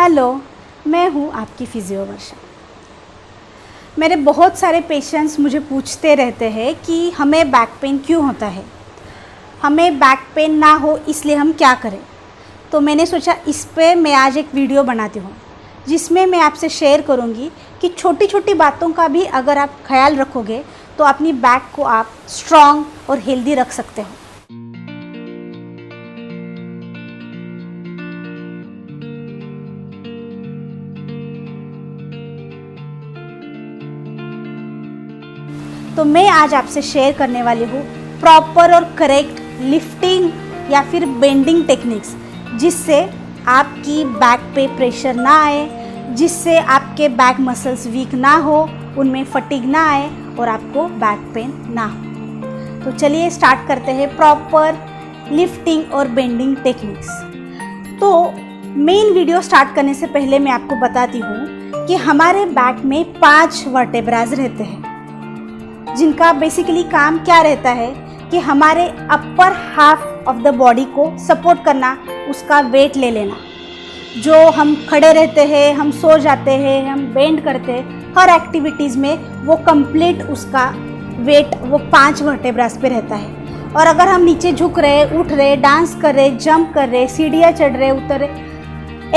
Hello, मैं हूँ आपकी फिजियो वर्षा। मेरे बहुत सारे पेशेंट्स मुझे पूछते रहते हैं कि हमें बैक पेन क्यों होता है, हमें बैक पेन ना हो इसलिए हम क्या करें। तो मैंने सोचा इस पे मैं आज एक वीडियो बनाती हूँ जिसमें मैं आपसे शेयर करूँगी कि छोटी छोटी बातों का भी अगर आप ख्याल रखोगे तो अपनी बैक को आप स्ट्रॉन्ग और हेल्दी रख सकते हो। तो मैं आज आपसे शेयर करने वाली हूँ प्रॉपर और करेक्ट लिफ्टिंग या फिर बेंडिंग टेक्निक्स, जिससे आपकी बैक पे प्रेशर ना आए, जिससे आपके बैक मसल्स वीक ना हो, उनमें फटीग ना आए और आपको बैक पेन ना हो। तो चलिए स्टार्ट करते हैं प्रॉपर लिफ्टिंग और बेंडिंग टेक्निक्स। तो मेन वीडियो स्टार्ट करने से पहले मैं आपको बताती हूँ कि हमारे बैक में 5 वर्टेब्राज रहते हैं, जिनका बेसिकली काम क्या रहता है कि हमारे upper half of the body को सपोर्ट करना, उसका वेट ले लेना। जो हम खड़े रहते हैं, हम सो जाते हैं, हम बेंड करते हैं, हर एक्टिविटीज़ में वो कंप्लीट उसका वेट वो 5 वर्टेब्रास पे रहता है। और अगर हम नीचे झुक रहे, उठ रहे, डांस कर रहे, जंप कर रहे, सीढ़ियाँ चढ़ रहे, उतर रहे,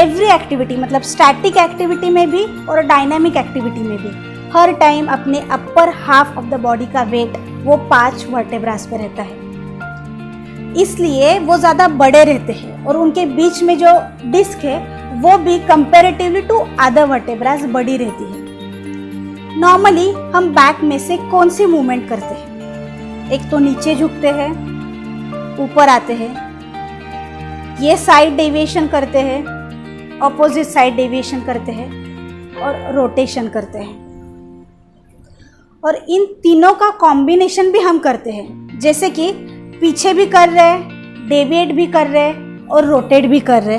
एवरी एक्टिविटी मतलब स्टैटिक एक्टिविटी में भी और डायनामिक एक्टिविटी में भी हर टाइम अपने upper half of the body का वेट वो 5 वर्टेब्रास पे रहता है। इसलिए वो ज़्यादा बड़े रहते हैं और उनके बीच में जो डिस्क है वो भी कंपैरेटिवली टू अदर वर्टेब्रास बड़ी रहती है। नॉर्मली हम बैक में से कौन सी मूवमेंट करते हैं? एक तो नीचे झुकते हैं, ऊपर आते हैं, ये साइड डेविएशन करते हैं, ऑपोजिट साइड डेविएशन करते हैं और रोटेशन करते हैं। और इन तीनों का कॉम्बिनेशन भी हम करते हैं, जैसे कि पीछे भी कर रहे, डेविएट भी कर रहे और रोटेट भी कर रहे,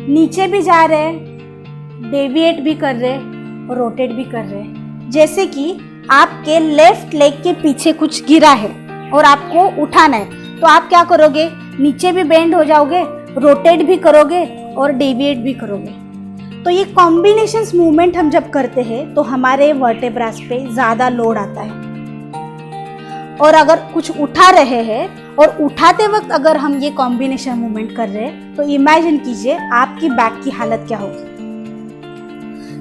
नीचे भी जा रहे, डेविएट भी कर रहे और रोटेट भी कर रहे। जैसे कि आपके लेफ्ट लेग के पीछे कुछ गिरा है और आपको उठाना है, तो आप क्या करोगे? नीचे भी बेंड हो जाओगे, रोटेट भी करोगे और डेविएट भी करोगे। तो ये कॉम्बिनेशंस मूवमेंट हम जब करते हैं तो हमारे वर्टेब्रास पे ज़्यादा लोड आता है। और अगर कुछ उठा रहे हैं और उठाते वक्त अगर हम ये कॉम्बिनेशन मूवमेंट कर रहे हैं तो इमेजिन कीजिए आपकी बैक की हालत क्या होगी।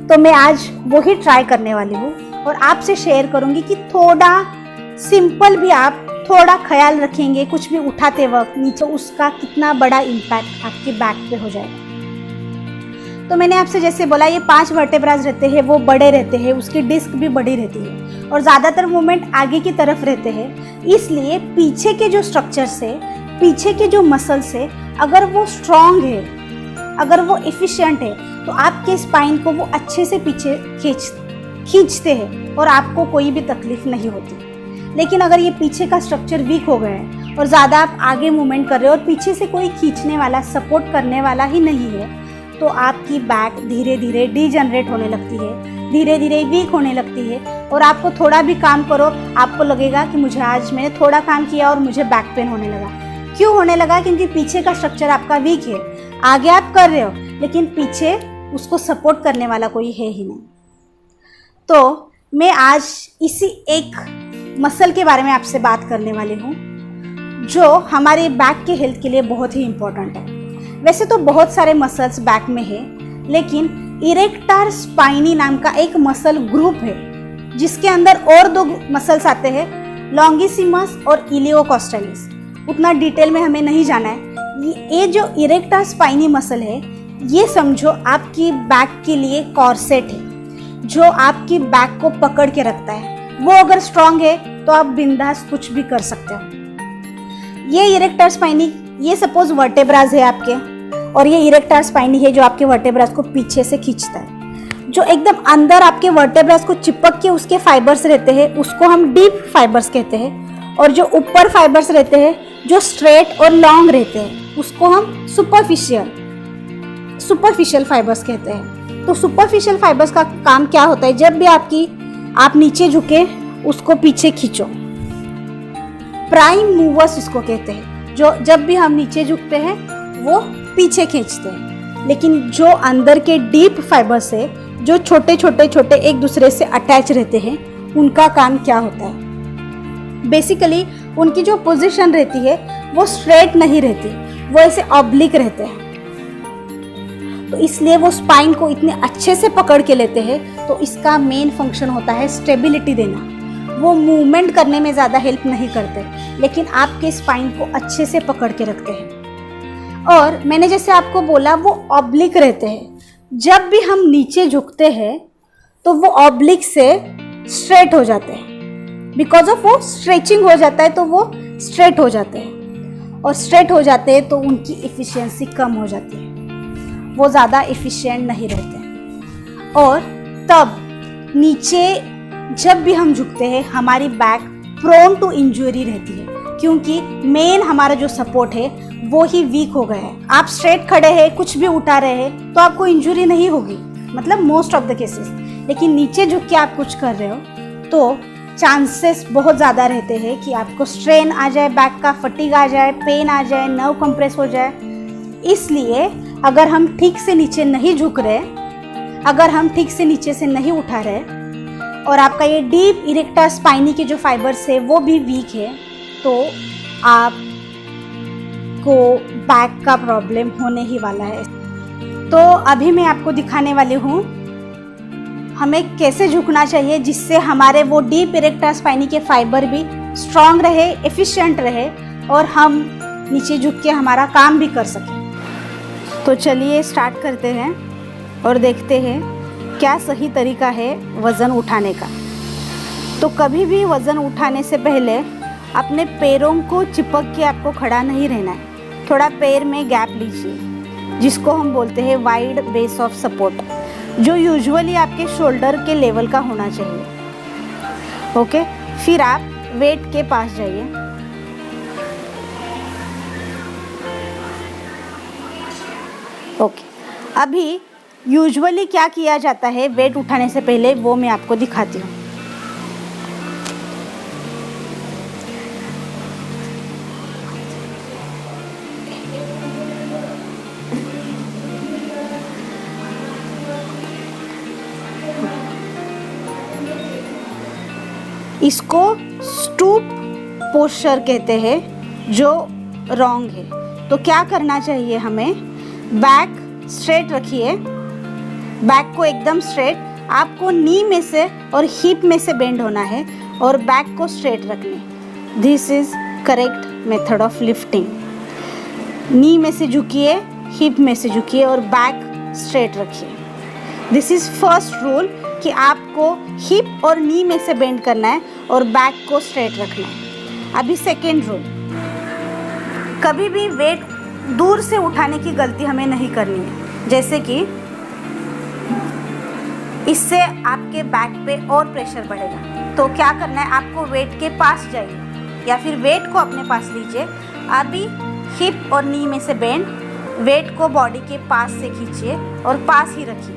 तो मैं आज वही ट्राई करने वाली हूँ और आपसे शेयर करूँगी कि थोड़ा सिंपल भी आप थोड़ा ख्याल रखेंगे कुछ भी उठाते वक्त नीचे, उसका कितना बड़ा इम्पैक्ट आपके बैक पे हो जाएगा। तो मैंने आपसे जैसे बोला ये 5 वर्टेब्रास रहते हैं, वो बड़े रहते हैं, उसकी डिस्क भी बड़ी रहती है और ज़्यादातर मूवमेंट आगे की तरफ रहते हैं। इसलिए पीछे के जो स्ट्रक्चर्स है, पीछे के जो मसल्स है, अगर वो स्ट्रॉन्ग है, अगर वो एफिशिएंट है तो आपके स्पाइन को वो अच्छे से पीछे खींचते हैं और आपको कोई भी तकलीफ नहीं होती। लेकिन अगर ये पीछे का स्ट्रक्चर वीक हो गया है और ज़्यादा आप आगे मूवमेंट कर रहे हो और पीछे से कोई खींचने वाला, सपोर्ट करने वाला ही नहीं है, तो आपकी बैक धीरे धीरे डीजनरेट होने लगती है, धीरे धीरे वीक होने लगती है। और आपको थोड़ा भी काम करो, आपको लगेगा कि मुझे आज मैंने थोड़ा काम किया और मुझे बैक पेन होने लगा। क्यों होने लगा? क्योंकि पीछे का स्ट्रक्चर आपका वीक है। आगे आप कर रहे हो लेकिन पीछे उसको सपोर्ट करने वाला कोई है ही नहीं। तो मैं आज इसी एक मसल के बारे में आपसे बात करने वाली हूँ जो हमारे बैक के हेल्थ के लिए बहुत ही इम्पोर्टेंट है। वैसे तो बहुत सारे मसल्स बैक में है, लेकिन इरेक्टर स्पाइनी नाम का एक मसल ग्रुप है जिसके अंदर और 2 मसल्स आते हैं, लॉन्गिसिमस और इलियोकोस्टालिस। उतना डिटेल में हमें नहीं जाना है। ये जो इरेक्टर स्पाइनी मसल है, ये समझो आपकी बैक के लिए कॉर्सेट है जो आपकी बैक को पकड़ के रखता है। वो अगर स्ट्रांग है तो आप बिंदास कुछ भी कर सकते हो। ये इरेक्टर स्पाइनी, ये सपोज वर्टेब्रास है आपके और ये इरेक्टर स्पाइनी है जो आपके वर्टेब्रास को पीछे से खींचता है। जो एकदम अंदर आपके वर्टेब्रास को चिपक के उसके फाइबर्स रहते हैं उसको हम डीप फाइबर्स कहते हैं, और जो ऊपर फाइबर्स रहते हैं जो स्ट्रेट और लॉन्ग रहते हैं उसको हम सुपरफिशियल फाइबर्स कहते हैं। तो सुपरफिशियल फाइबर्स का काम क्या होता है? जब भी आप नीचे झुके उसको पीछे खींचो। प्राइम मूवर्स इसको कहते हैं, जो जब भी हम नीचे झुकते हैं वो पीछे खींचते हैं। लेकिन जो अंदर के डीप फाइबर्स है, जो छोटे छोटे छोटे एक दूसरे से अटैच रहते हैं, उनका काम क्या होता है? बेसिकली उनकी जो पोजीशन रहती है वो स्ट्रेट नहीं रहती, वो ऐसे ऑब्लिक रहते हैं। तो इसलिए वो स्पाइन को इतने अच्छे से पकड़ के लेते हैं। तो इसका मेन फंक्शन होता है स्टेबिलिटी देना। वो मूवमेंट करने में ज़्यादा हेल्प नहीं करते, लेकिन आपके स्पाइन को अच्छे से पकड़ के रखते हैं। और मैंने जैसे आपको बोला, वो ऑब्लिक रहते हैं। जब भी हम नीचे झुकते हैं तो वो ऑब्लिक से स्ट्रेट हो जाते हैं, बिकॉज ऑफ वो स्ट्रेचिंग हो जाता है, तो वो स्ट्रेट हो जाते हैं। और स्ट्रेट हो जाते हैं तो उनकी एफिशिएंसी कम हो जाती है, वो ज़्यादा एफिशिएंट नहीं रहते। और तब नीचे जब भी हम झुकते हैं, हमारी बैक प्रोन टू इंजरी रहती है, क्योंकि मेन हमारा जो सपोर्ट है वो ही वीक हो गया है। आप स्ट्रेट खड़े हैं, कुछ भी उठा रहे हैं, तो आपको इंजरी नहीं होगी, मतलब मोस्ट ऑफ द केसेस। लेकिन नीचे झुक के आप कुछ कर रहे हो तो चांसेस बहुत ज़्यादा रहते हैं कि आपको स्ट्रेन आ जाए, बैक का फटीग आ जाए, पेन आ जाए, नर्व कंप्रेस हो जाए। इसलिए अगर हम ठीक से नीचे नहीं झुक रहे, अगर हम ठीक से नीचे से नहीं उठा रहे, और आपका ये डीप इरेक्टा स्पाइनी के जो फाइबर्स है वो भी वीक है, तो आपको बैक का प्रॉब्लम होने ही वाला है। तो अभी मैं आपको दिखाने वाली हूँ हमें कैसे झुकना चाहिए, जिससे हमारे वो डीप इरेक्टा स्पाइनी के फाइबर भी स्ट्रांग रहे, एफिशिएंट रहे, और हम नीचे झुक के हमारा काम भी कर सकें। तो चलिए स्टार्ट करते हैं और देखते हैं क्या सही तरीका है वज़न उठाने का। तो कभी भी वज़न उठाने से पहले अपने पैरों को चिपक के आपको खड़ा नहीं रहना है। थोड़ा पैर में गैप लीजिए, जिसको हम बोलते हैं वाइड बेस ऑफ सपोर्ट, जो यूजुअली आपके शोल्डर के लेवल का होना चाहिए। ओके, फिर आप वेट के पास जाइए। ओके, अभी यूजुअली क्या किया जाता है वेट उठाने से पहले, वो मैं आपको दिखाती हूँ। इसको स्टूप पोस्चर कहते हैं, जो रॉन्ग है। तो क्या करना चाहिए हमें? बैक स्ट्रेट रखिए, बैक को एकदम स्ट्रेट। आपको नी में से और हिप में से बेंड होना है और बैक को स्ट्रेट रखने। This is correct method of lifting. Knee में से झुकिए, हिप में से झुकिए और बैक स्ट्रेट रखिए। दिस इज़ फर्स्ट रूल कि आपको हिप और नी में से बेंड करना है और बैक को स्ट्रेट रखना है। अभी सेकेंड रूल, कभी भी वेट दूर से उठाने की गलती हमें नहीं करनी है। जैसे कि इससे आपके बैक पे और प्रेशर बढ़ेगा। तो क्या करना है, आपको वेट के पास जाइए या फिर वेट को अपने पास लीजिए। अभी हिप और नी में से बेंड, वेट को बॉडी के पास से खींचिए और पास ही रखिए।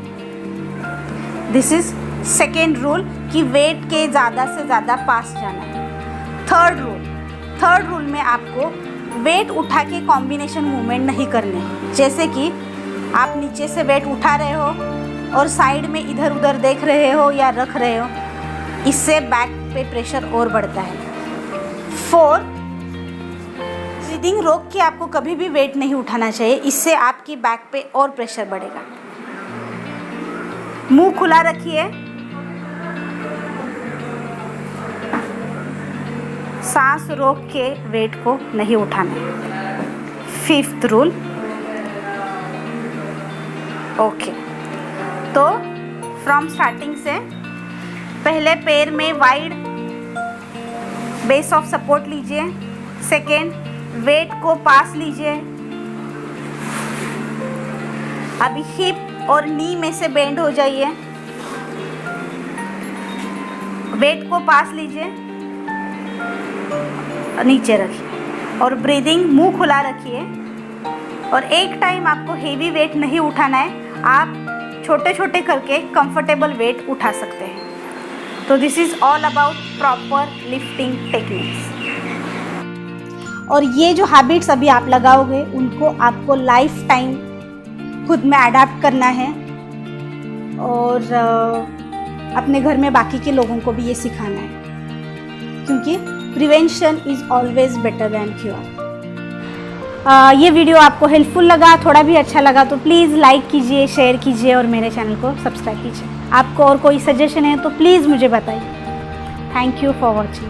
दिस इज सेकेंड रूल कि वेट के ज़्यादा से ज़्यादा पास जाना है। थर्ड रूल में आपको वेट उठा के कॉम्बिनेशन मूवमेंट नहीं करने। जैसे कि आप नीचे से वेट उठा रहे हो और साइड में इधर उधर देख रहे हो या रख रहे हो, इससे बैक पे प्रेशर और बढ़ता है। 4, ब्रीदिंग रोक के आपको कभी भी वेट नहीं उठाना चाहिए, इससे आपकी बैक पे और प्रेशर बढ़ेगा। मुंह खुला रखिए, सांस रोक के वेट को नहीं उठाना। 5th rule. ओके, तो फ्रॉम स्टार्टिंग से पहले पैर में वाइड बेस ऑफ सपोर्ट लीजिए। सेकेंड, वेट को पास लीजिए। अभी हिप और नी में से बेंड हो जाइए, वेट को पास लीजिए, नीचे रखिए और ब्रीदिंग मुंह खुला रखिए। और एक टाइम आपको हेवी वेट नहीं उठाना है, आप छोटे छोटे करके कंफर्टेबल वेट उठा सकते हैं। तो this is all about proper lifting techniques. और ये जो हैबिट्स अभी आप लगाओगे, उनको आपको लाइफ टाइम खुद में अडाप्ट करना है और अपने घर में बाकी के लोगों को भी ये सिखाना है, क्योंकि prevention is always better than cure. ये वीडियो आपको हेल्पफुल लगा, थोड़ा भी अच्छा लगा तो प्लीज़ लाइक कीजिए, शेयर कीजिए और मेरे चैनल को सब्सक्राइब कीजिए। आपको और कोई सजेशन है तो प्लीज़ मुझे बताइए। Thank you for watching.